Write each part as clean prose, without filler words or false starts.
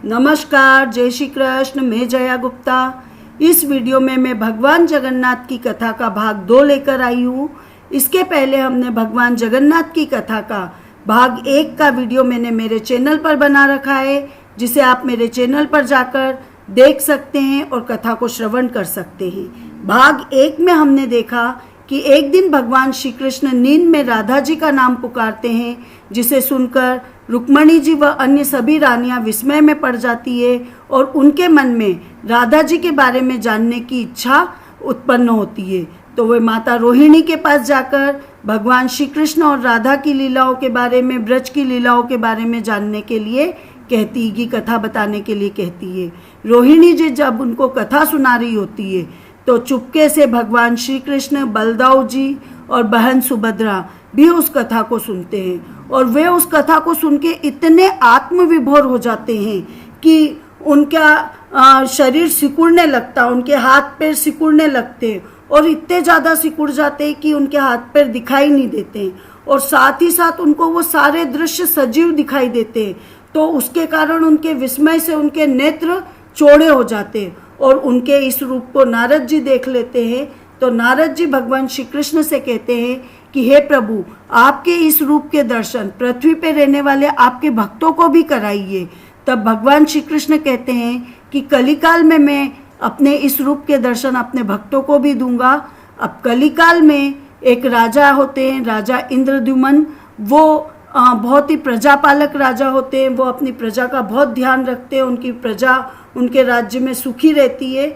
नमस्कार, जय श्री कृष्ण। मैं जया गुप्ता। इस वीडियो में मैं भगवान जगन्नाथ की कथा का भाग 2 लेकर आई हूँ। इसके पहले हमने भगवान जगन्नाथ की कथा का भाग 1 का वीडियो मैंने मेरे चैनल पर बना रखा है, जिसे आप मेरे चैनल पर जाकर देख सकते हैं और कथा को श्रवण कर सकते हैं। भाग 1 में हमने देखा कि एक दिन भगवान श्री कृष्ण नींद में राधा जी का नाम पुकारते हैं, जिसे सुनकर रुक्मणी जी व अन्य सभी रानियां विस्मय में पड़ जाती है और उनके मन में राधा जी के बारे में जानने की इच्छा उत्पन्न होती है। तो वे माता रोहिणी के पास जाकर भगवान श्री कृष्ण और राधा की लीलाओं के बारे में, ब्रज की लीलाओं के बारे में जानने के लिए कहती है, कि कथा बताने के लिए कहती है। रोहिणी जी जब उनको कथा सुना रही होती है तो चुपके से भगवान श्री कृष्ण, बलदाऊ जी और बहन सुभद्रा भी उस कथा को सुनते हैं और वे उस कथा को सुन के इतने आत्मविभोर हो जाते हैं कि उनका शरीर सिकुड़ने लगता, उनके हाथ पैर सिकुड़ने लगते और इतने ज़्यादा सिकुड़ जाते हैं कि उनके हाथ पैर दिखाई नहीं देते और साथ ही साथ उनको वो सारे दृश्य सजीव दिखाई देते हैं। तो उसके कारण उनके विस्मय से उनके नेत्र चौड़े हो जाते और उनके इस रूप को नारद जी देख लेते हैं। तो नारद जी भगवान श्री कृष्ण से कहते हैं कि हे प्रभु, आपके इस रूप के दर्शन पृथ्वी पे रहने वाले आपके भक्तों को भी कराइए। तब भगवान श्री कृष्ण कहते हैं कि कलिकाल में मैं अपने इस रूप के दर्शन अपने भक्तों को भी दूंगा। अब कलिकाल में एक राजा होते हैं, राजा इंद्रद्युम्न। वो बहुत ही प्रजापालक राजा होते हैं। वो अपनी प्रजा का बहुत ध्यान रखते हैं, उनकी प्रजा उनके राज्य में सुखी रहती है।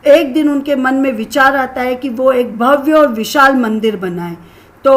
एक दिन उनके मन में विचार आता है कि वो एक भव्य और विशाल मंदिर बनाए। तो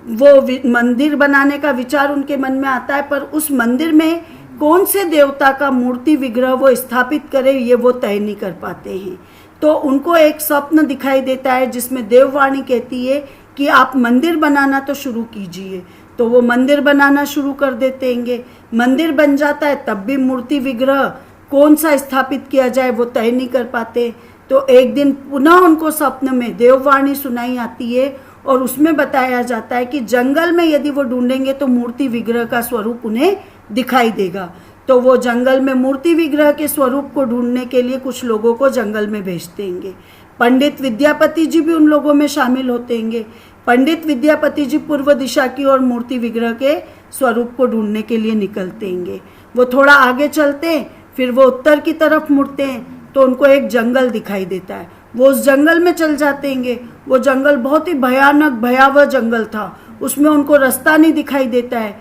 वो मंदिर बनाने का विचार उनके मन में आता है, पर उस मंदिर में कौन से देवता का मूर्ति विग्रह वो स्थापित करे, ये वो तय नहीं कर पाते हैं। तो उनको एक स्वप्न दिखाई देता है जिसमें देववाणी कहती है कि आप मंदिर बनाना तो शुरू कीजिए। तो वो मंदिर बनाना शुरू कर देते हैं। मंदिर बन जाता है, तब भी मूर्ति विग्रह कौन सा स्थापित किया जाए वो तय नहीं कर पाते। तो एक दिन पुनः उनको स्वप्न में देववाणी सुनाई आती है और उसमें बताया जाता है कि जंगल में यदि वो ढूंढेंगे तो मूर्ति विग्रह का स्वरूप उन्हें दिखाई देगा। तो वो जंगल में मूर्ति विग्रह के स्वरूप को ढूंढने के लिए कुछ लोगों को जंगल में भेज देंगे। पंडित विद्यापति जी भी उन लोगों में शामिल होते हैं। पंडित विद्यापति जी पूर्व दिशा की ओर मूर्ति विग्रह के स्वरूप को ढूंढने के लिए निकलते हैं। वो थोड़ा आगे चलते, फिर वो उत्तर की तरफ मुड़ते हैं तो उनको एक जंगल दिखाई देता है। वो उस जंगल में चल जाते हैं। वो जंगल बहुत ही भयानक भयावह जंगल था, उसमें उनको रास्ता नहीं दिखाई देता है।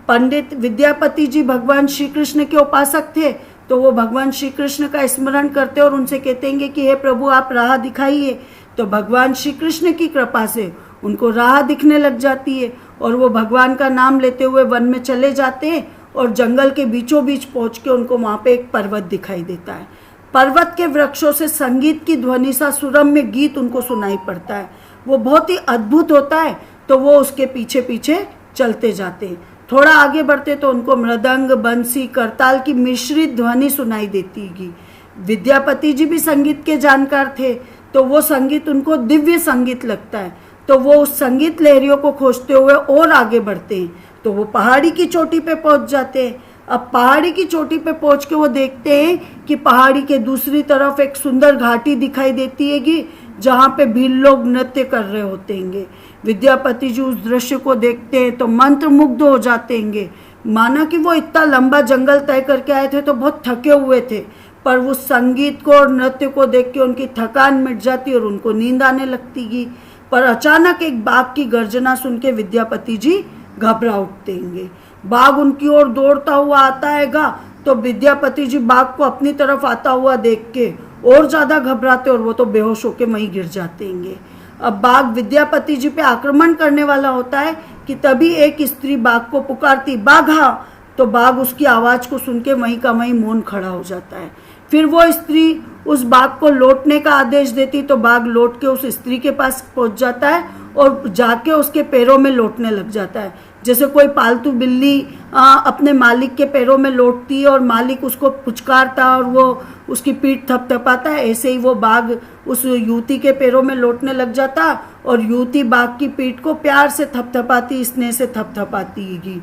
पंडित विद्यापति जी भगवान श्री कृष्ण के उपासक थे, तो वो भगवान श्री कृष्ण का स्मरण करते और उनसे कहते हैं कि हे प्रभु, आप राह दिखाइए। तो भगवान श्री कृष्ण की कृपा से उनको राह दिखने लग जाती है और वो भगवान का नाम लेते हुए वन में चले जाते हैं और जंगल के बीचों बीच पहुँच के उनको वहाँ पे एक पर्वत दिखाई देता है। पर्वत के वृक्षों से संगीत की ध्वनि सा सुरम्य गीत उनको सुनाई पड़ता है। वो बहुत ही अद्भुत होता है। तो वो उसके पीछे पीछे चलते जाते हैं। थोड़ा आगे बढ़ते तो उनको मृदंग, बंसी, करताल की मिश्रित ध्वनि सुनाई देती है। विद्यापति जी भी संगीत के जानकार थे, तो वो संगीत उनको दिव्य संगीत लगता है। तो वो उस संगीत लहरियों को खोजते हुए और आगे बढ़ते हैं। तो वो पहाड़ी की चोटी पे पहुंच जाते हैं। अब पहाड़ी की चोटी पे पहुंच के वो देखते हैं कि पहाड़ी के दूसरी तरफ एक सुंदर घाटी दिखाई देती है कि जहाँ पे भी लोग नृत्य कर रहे होते हैं। विद्यापति जी उस दृश्य को देखते हैं तो मंत्रमुग्ध हो जाते हैं। माना कि वो इतना लंबा जंगल तय करके आए थे तो बहुत थके हुए थे, पर उस संगीत को और नृत्य को देख के उनकी थकान मिट जाती और उनको नींद आने लगती। पर अचानक एक बाघ की गर्जना सुन के विद्यापति जी घबरा उठते हैं। बाघ उनकी ओर दौड़ता हुआ आता हैगा, तो विद्यापति जी बाघ को अपनी तरफ आता हुआ देख के और ज़्यादा घबराते और वो तो बेहोश होके वहीं गिर जाते हैं। अब बाघ विद्यापति जी पे आक्रमण करने वाला होता है कि तभी एक स्त्री बाघ को पुकारती, बाघा। तो बाघ उसकी आवाज़ को सुन के वहीं का वहीं मौन खड़ा हो जाता है। फिर वो स्त्री उस बाघ को लौटने का आदेश देती, तो बाघ लौट के उस स्त्री के पास पहुंच जाता है और जाके उसके पैरों में लौटने लग जाता है। जैसे कोई पालतू बिल्ली अपने मालिक के पैरों में लौटती है और मालिक उसको पुचकारता और वो उसकी पीठ थपथपाता है, ऐसे ही वो बाघ उस युवती के पैरों में लौटने लग जाता और युवती बाघ की पीठ को प्यार से थपथपाती, स्नेह से थपथपाती।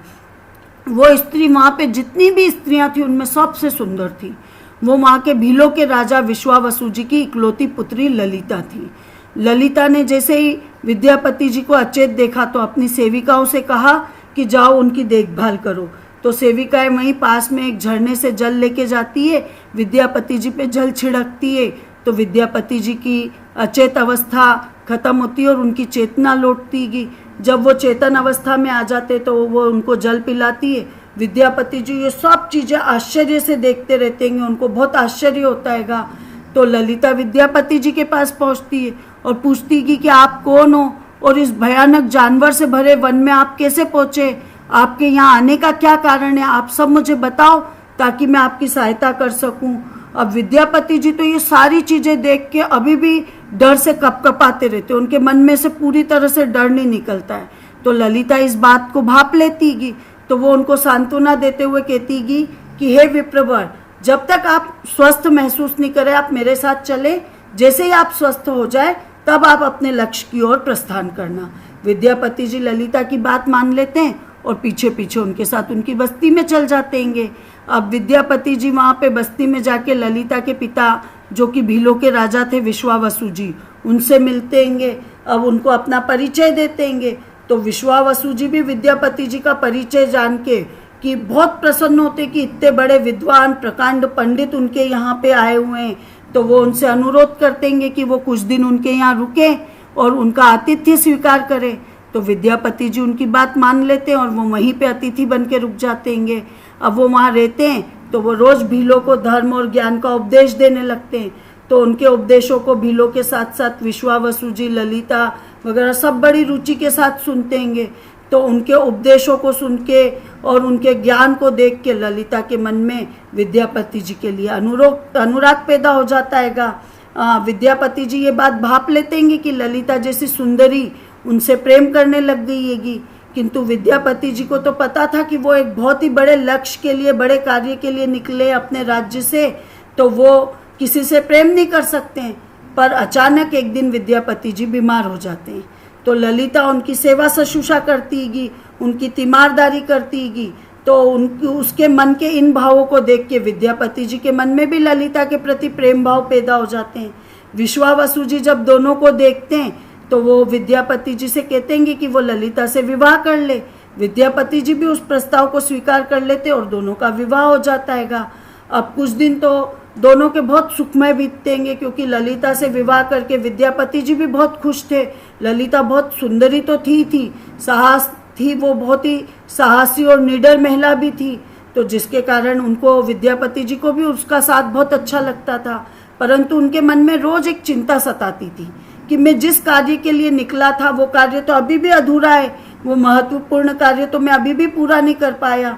वो स्त्री वहाँ पे जितनी भी स्त्रियाँ थी उनमें सबसे सुंदर थी। वो वहाँ के भीलों के राजा विश्वावसु जी की इकलौती पुत्री ललिता थी। ललिता ने जैसे ही विद्यापति जी को अचेत देखा तो अपनी सेविकाओं से कहा कि जाओ उनकी देखभाल करो। तो सेविकाएं वहीं पास में एक झरने से जल लेके जाती है, विद्यापति जी पे जल छिड़कती है, तो विद्यापति जी की अचेत अवस्था खत्म होती है और उनकी चेतना लौटती। जब वो चेतन अवस्था में आ जाते तो वो उनको जल पिलाती है। विद्यापति जी ये सब चीज़ें आश्चर्य से देखते रहते हैं, उनको बहुत आश्चर्य होता हैगा। तो ललिता विद्यापति जी के पास पहुंचती है और पूछती कि आप कौन हो और इस भयानक जानवर से भरे वन में आप कैसे पहुँचे, आपके यहाँ आने का क्या कारण है, आप सब मुझे बताओ ताकि मैं आपकी सहायता कर सकूं। अब विद्यापति जी तो ये सारी चीज़ें देख के अभी भी डर से कपकपाते रहते, उनके मन में से पूरी तरह से डर नहीं निकलता है। तो ललिता इस बात को भाप लेतीगी, तो वो उनको सांत्वना देते हुए कहतीगी कि हे विप्रवर, जब तक आप स्वस्थ महसूस नहीं करें आप मेरे साथ चले, जैसे ही आप स्वस्थ हो जाए तब आप अपने लक्ष्य की ओर प्रस्थान करना। विद्यापति जी ललिता की बात मान लेते हैं और पीछे पीछे उनके साथ उनकी बस्ती में चल जाते हैं। अब विद्यापति जी वहाँ पे बस्ती में जाके ललिता के पिता जो कि भीलों के राजा थे विश्वावसु जी, उनसे मिलते हैं। अब उनको अपना परिचय देते हैं। तो विश्वावसु जी भी विद्यापति जी का परिचय जान के कि बहुत प्रसन्न होते कि इतने बड़े विद्वान प्रकांड पंडित उनके यहाँ पे आए हुए हैं। तो वो उनसे अनुरोध करते हैं कि वो कुछ दिन उनके यहाँ रुके और उनका आतिथ्य स्वीकार करें। तो विद्यापति जी उनकी बात मान लेते हैं और वो वहीं पे अतिथि बन के रुक जाते हैं। अब वो वहाँ रहते हैं तो वो रोज़ भीलों को धर्म और ज्ञान का उपदेश देने लगते हैं। तो उनके उपदेशों को भीलों के साथ साथ विश्वावसु जी ललिता वगैरह सब बड़ी रुचि के साथ सुनते हैं। तो उनके उपदेशों को सुन के और उनके ज्ञान को देख के ललिता के मन में विद्यापति जी के लिए अनुराग पैदा हो जाता हैगा। विद्यापति जी ये बात भाप लेते हैं कि ललिता जैसी सुंदरी उनसे प्रेम करने लग गई हैगी, किंतु विद्यापति जी को तो पता था कि वो एक बहुत ही बड़े लक्ष्य के लिए, बड़े कार्य के लिए निकले अपने राज्य से, तो वो किसी से प्रेम नहीं कर सकते हैं। पर अचानक एक दिन विद्यापति जी बीमार हो जाते हैं। तो ललिता उनकी सेवा शुश्रूषा करती हैगी, उनकी तीमारदारी करती हैगी। तो उनकी उसके मन के इन भावों को देख के विद्यापति जी के मन में भी ललिता के प्रति प्रेम भाव पैदा हो जाते हैं। विश्वावसु जी जब दोनों को देखते हैं तो वो विद्यापति जी से कहते हैं कि वो ललिता से विवाह कर ले। विद्यापति जी भी उस प्रस्ताव को स्वीकार कर लेते और दोनों का विवाह हो जाता हैगा। अब कुछ दिन तो दोनों के बहुत सुखमय बीतते हैं क्योंकि ललिता से विवाह करके विद्यापति जी भी बहुत खुश थे। ललिता बहुत सुंदरी तो थी, साहस थी, वो बहुत ही साहसी और निडर महिला भी थी, तो जिसके कारण उनको विद्यापति जी को भी उसका साथ बहुत अच्छा लगता था। परंतु उनके मन में रोज एक चिंता सताती थी कि मैं जिस कार्य के लिए निकला था वो कार्य तो अभी भी अधूरा है, वो महत्वपूर्ण कार्य तो मैं अभी भी पूरा नहीं कर पाया।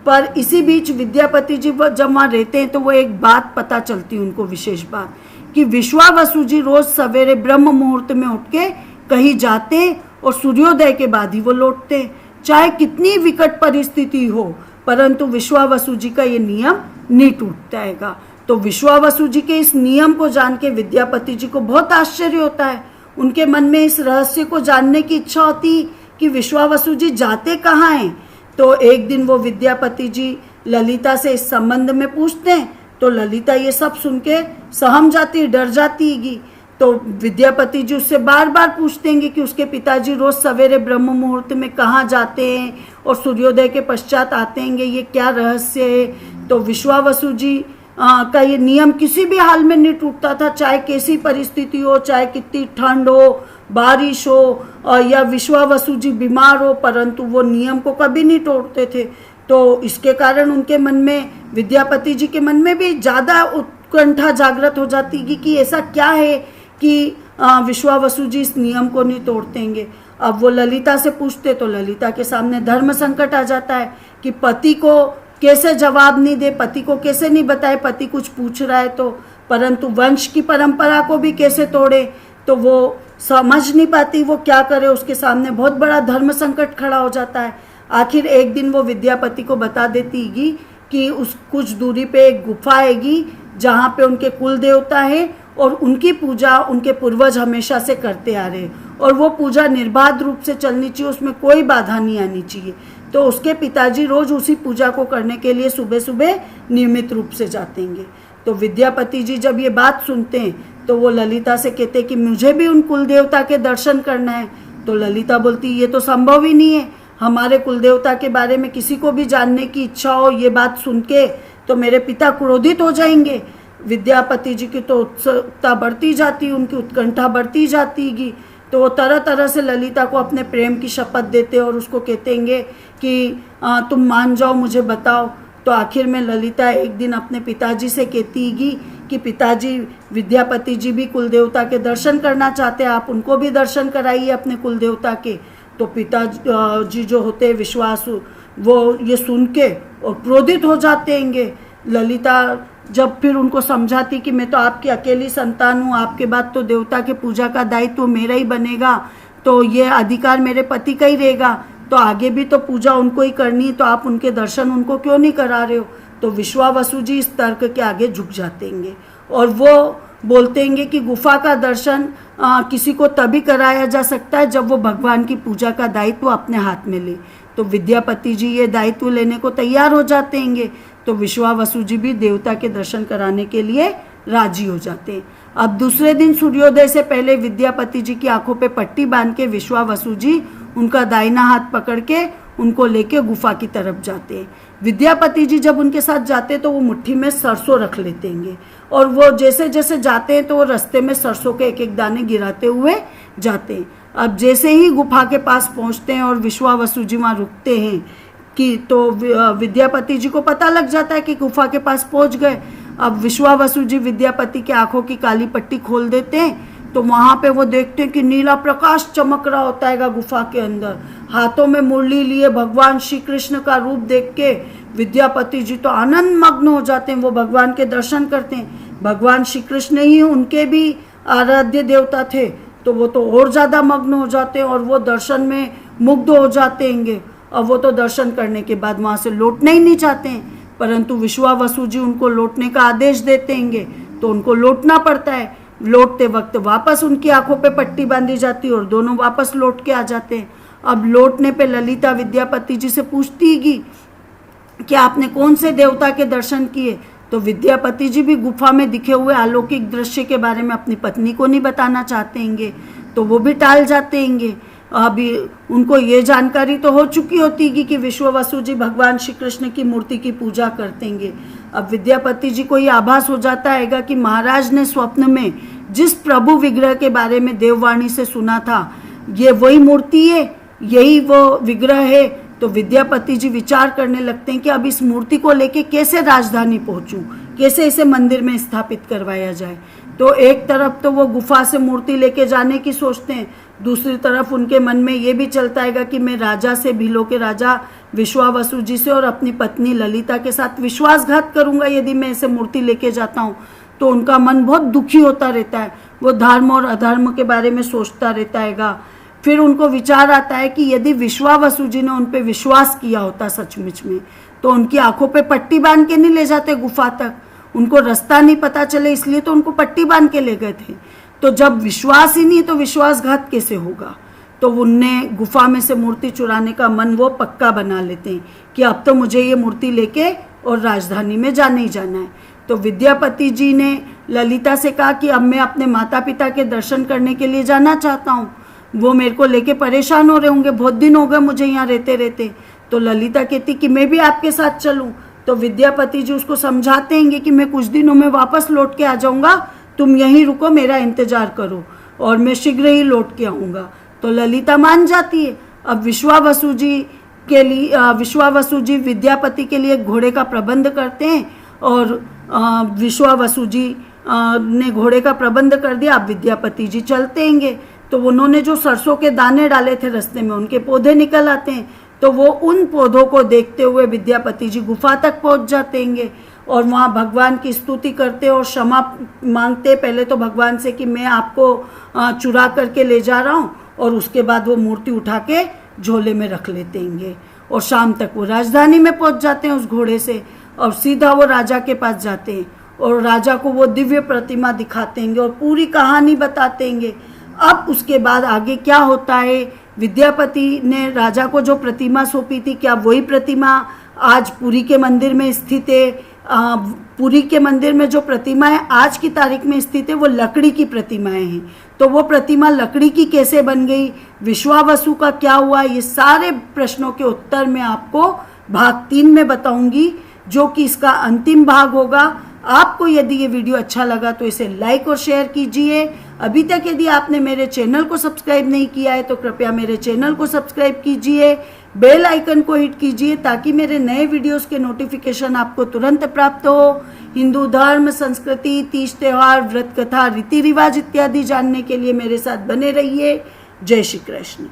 पर इसी बीच विद्यापति जी जब वहाँ रहते हैं तो वो एक बात पता चलती है उनको, विशेष बात, कि विश्वावसु जी रोज सवेरे ब्रह्म मुहूर्त में उठ के कहीं जाते और सूर्योदय के बाद ही वो लौटते, चाहे कितनी विकट परिस्थिति हो, परंतु विश्वावसु जी का ये नियम नहीं टूटता हैगा। तो विश्वावसु जी के इस नियम को जान के विद्यापति जी को बहुत आश्चर्य होता है। उनके मन में इस रहस्य को जानने की इच्छा होती कि विश्वावसु जी जाते कहाँ हैं। तो एक दिन वो विद्यापति जी ललिता से इस संबंध में पूछते हैं, तो ललिता ये सब सुन के सहम जाती, डर जाती हैगी। तो विद्यापति जी उससे बार बार पूछते हैं कि उसके पिताजी रोज सवेरे ब्रह्म मुहूर्त में कहाँ जाते हैं और सूर्योदय के पश्चात आते हैं, ये क्या रहस्य है। तो विश्वावसु जी का ये नियम किसी भी हाल में नहीं टूटता था, चाहे कैसी परिस्थिति हो, चाहे कितनी ठंड हो, बारिश हो या विश्वावसु जी बीमार हो, परंतु वो नियम को कभी नहीं तोड़ते थे। तो इसके कारण उनके मन में, विद्यापति जी के मन में भी ज़्यादा उत्कंठा जागृत हो जाती कि ऐसा क्या है कि विश्वावसु जी इस नियम को नहीं तोड़तेंगे। अब वो ललिता से पूछते तो ललिता के सामने धर्म संकट आ जाता है कि पति को कैसे जवाब नहीं दे, पति को कैसे नहीं बताए, पति कुछ पूछ रहा है तो, परंतु वंश की परंपरा को भी कैसे तोड़े, तो वो समझ नहीं पाती वो क्या करे। उसके सामने बहुत बड़ा धर्म संकट खड़ा हो जाता है। आखिर एक दिन वो विद्यापति को बता देती है कि उस कुछ दूरी पे एक गुफा आएगी जहाँ पे उनके कुल देवता है और उनकी पूजा उनके पूर्वज हमेशा से करते आ रहे, और वो पूजा निर्बाध रूप से चलनी चाहिए, उसमें कोई बाधा नहीं आनी चाहिए। तो उसके पिताजी रोज उसी पूजा को करने के लिए सुबह सुबह नियमित रूप से जातेंगे। तो विद्यापति जी जब ये बात सुनते हैं तो वो ललिता से कहते कि मुझे भी उन कुल देवता के दर्शन करना है। तो ललिता बोलती ये तो संभव ही नहीं है, हमारे कुल देवता के बारे में किसी को भी जानने की इच्छा हो ये बात सुन के तो मेरे पिता क्रोधित हो जाएंगे। विद्यापति जी की तो उत्सुकता बढ़ती जाती, उनकी उत्कंठा बढ़ती जाती। तो वो तरह तरह से ललिता को अपने प्रेम की शपथ देते और उसको कहेंगे कि तुम मान जाओ, मुझे बताओ। तो आखिर में ललिता एक दिन अपने पिताजी से कहतीगी कि पिताजी, विद्यापति जी भी कुल देवता के दर्शन करना चाहते हैं, आप उनको भी दर्शन कराइए अपने कुल देवता के। तो पिताजी जो होते हैं विश्वासु, वो ये सुन के और क्रोधित हो जाते हैं। ललिता जब फिर उनको समझाती कि मैं तो आपकी अकेली संतान हूँ, आपके बाद तो देवता के पूजा का दायित्व तो मेरा ही बनेगा, तो ये अधिकार मेरे पति का ही रहेगा, तो आगे भी तो पूजा उनको ही करनी है, तो आप उनके दर्शन उनको क्यों नहीं करा रहे हो। तो विश्वावसु जी इस तर्क के आगे झुक जाते हैं और वो बोलते हैं कि गुफा का दर्शन किसी को तभी कराया जा सकता है जब वो भगवान की पूजा का दायित्व अपने हाथ में ले। तो विद्यापति जी ये दायित्व लेने को तैयार हो जाते हैं। तो विश्वावसु जी भी देवता के दर्शन कराने के लिए राजी हो जाते हैं। अब दूसरे दिन सूर्योदय से पहले विद्यापति जी की आंखों पे पट्टी बांध के विश्वावसु जी उनका दाहिना हाथ पकड़ के उनको लेके गुफा की तरफ जाते हैं। विद्यापति जी जब उनके साथ जाते हैं तो वो मुट्ठी में सरसों रख लेते हैं और वो जैसे जैसे जाते हैं तो वो रास्ते में सरसों के एक एक दाने गिराते हुए जाते हैं। अब जैसे ही गुफा के पास पहुंचते हैं और विश्वावसु जी वहाँ रुकते हैं कि तो विद्यापति जी को पता लग जाता है कि गुफा के पास पहुंच गए। अब विश्वावसु जी विद्यापति के आंखों की काली पट्टी खोल देते हैं तो वहां पे वो देखते हैं कि नीला प्रकाश चमक रहा होता है गुफा के अंदर। हाथों में मुरली लिए भगवान श्री कृष्ण का रूप देख के विद्यापति जी तो आनंद मग्न हो जाते हैं। वो भगवान के दर्शन करते हैं। भगवान श्री कृष्ण ही उनके भी आराध्य देवता थे, तो वो तो और ज्यादा मग्न हो जाते हैं और वो दर्शन में मुग्ध हो जाते हैं। अब वो तो दर्शन करने के बाद वहां से लौटना ही नहीं चाहते हैं, परंतु विश्वावसु जी उनको लौटने का आदेश देते हैं तो उनको लौटना पड़ता है। लौटते वक्त वापस उनकी आंखों पे पट्टी बांधी जाती है और दोनों वापस लौट के आ जाते हैं। अब लौटने पे ललिता विद्यापति जी से पूछती है कि आपने कौन से देवता के दर्शन किए। तो विद्यापति जी भी गुफा में दिखे हुए अलौकिक दृश्य के बारे में अपनी पत्नी को नहीं बताना चाहते हैं, तो वो भी टाल जाते हैं। अभी उनको ये जानकारी तो हो चुकी होती है कि विश्वावसु जी भगवान श्री कृष्ण की मूर्ति की पूजा करते हैं। अब विद्यापति जी को ये आभास हो जाता है कि महाराज ने स्वप्न में जिस प्रभु विग्रह के बारे में देववाणी से सुना था ये वही मूर्ति है, यही वो विग्रह है। तो विद्यापति जी विचार करने लगते हैं कि अब इस मूर्ति को लेके कैसे राजधानी पहुंचूं, कैसे इसे मंदिर में स्थापित करवाया जाए। तो एक तरफ तो वो गुफा से मूर्ति लेके जाने की सोचते हैं, दूसरी तरफ उनके मन में ये भी चलता है कि मैं राजा से, भीलों के राजा विश्वावसु जी से और अपनी पत्नी ललिता के साथ विश्वासघात करूंगा यदि मैं ऐसे मूर्ति लेके जाता हूँ। तो उनका मन बहुत दुखी होता रहता है, वो धर्म और अधर्म के बारे में सोचता रहता है। फिर उनको विचार आता है कि यदि विश्वावसु जी ने उन पर विश्वास किया होता सचमुच में तो उनकी आंखों पे पट्टी बांध के नहीं ले जाते गुफा तक, उनको रास्ता नहीं पता चले इसलिए तो उनको पट्टी बांध के ले गए थे। तो जब विश्वास ही नहीं तो विश्वासघात कैसे होगा। तो उनने गुफा में से मूर्ति चुराने का मन वो पक्का बना लेते हैं कि अब तो मुझे ये मूर्ति लेके और राजधानी में जाना ही जाना है। तो विद्यापति जी ने ललिता से कहा कि अब मैं अपने माता पिता के दर्शन करने के लिए जाना चाहता हूँ, वो मेरे को लेके परेशान हो रहे होंगे, बहुत दिन हो गए मुझे यहाँ रहते रहते। तो ललिता कहती कि मैं भी आपके साथ चलूँ। तो विद्यापति जी उसको समझाते हैं कि मैं कुछ दिनों में वापस लौट के आ जाऊँगा, तुम यहीं रुको, मेरा इंतजार करो और मैं शीघ्र ही लौट के आऊँगा। तो ललिता मान जाती है। अब विश्वावसु जी विद्यापति के लिए घोड़े का प्रबंध करते हैं और विश्वावसु जी ने घोड़े का प्रबंध कर दिया। अब विद्यापति जी चलते हैं तो उन्होंने जो सरसों के दाने डाले थे रास्ते में उनके पौधे निकल आते हैं। तो वो उन पौधों को देखते हुए विद्यापति जी गुफा तक पहुंच जाते हैं और वहाँ भगवान की स्तुति करते और क्षमा मांगते पहले तो भगवान से कि मैं आपको चुरा करके ले जा रहा हूँ, और उसके बाद वो मूर्ति उठा के झोले में रख लेते हैं और शाम तक वो राजधानी में पहुँच जाते हैं उस घोड़े से और सीधा वो राजा के पास जाते हैं और राजा को वो दिव्य प्रतिमा दिखाते हैं और पूरी कहानी बताते हैं। अब उसके बाद आगे क्या होता है विद्यापति ने राजा को जो प्रतिमा सौंपी थी, क्या वही प्रतिमा आज पुरी के मंदिर में स्थित है? पुरी के मंदिर में जो प्रतिमाएं आज की तारीख में स्थित है वो लकड़ी की प्रतिमाएं हैं। तो वो प्रतिमा लकड़ी की कैसे बन गई, विश्वावसु का क्या हुआ, ये सारे प्रश्नों के उत्तर मैं आपको भाग 3 में बताऊंगी, जो कि इसका अंतिम भाग होगा। आपको यदि ये वीडियो अच्छा लगा तो इसे लाइक और शेयर कीजिए। अभी तक यदि आपने मेरे चैनल को सब्सक्राइब नहीं किया है तो कृपया मेरे चैनल को सब्सक्राइब कीजिए, बेल आइकन को हिट कीजिए ताकि मेरे नए वीडियोस के नोटिफिकेशन आपको तुरंत प्राप्त हो। हिंदू धर्म, संस्कृति, तीज त्योहार, व्रत कथा, रीति रिवाज इत्यादि जानने के लिए मेरे साथ बने रहिए। जय श्री कृष्ण।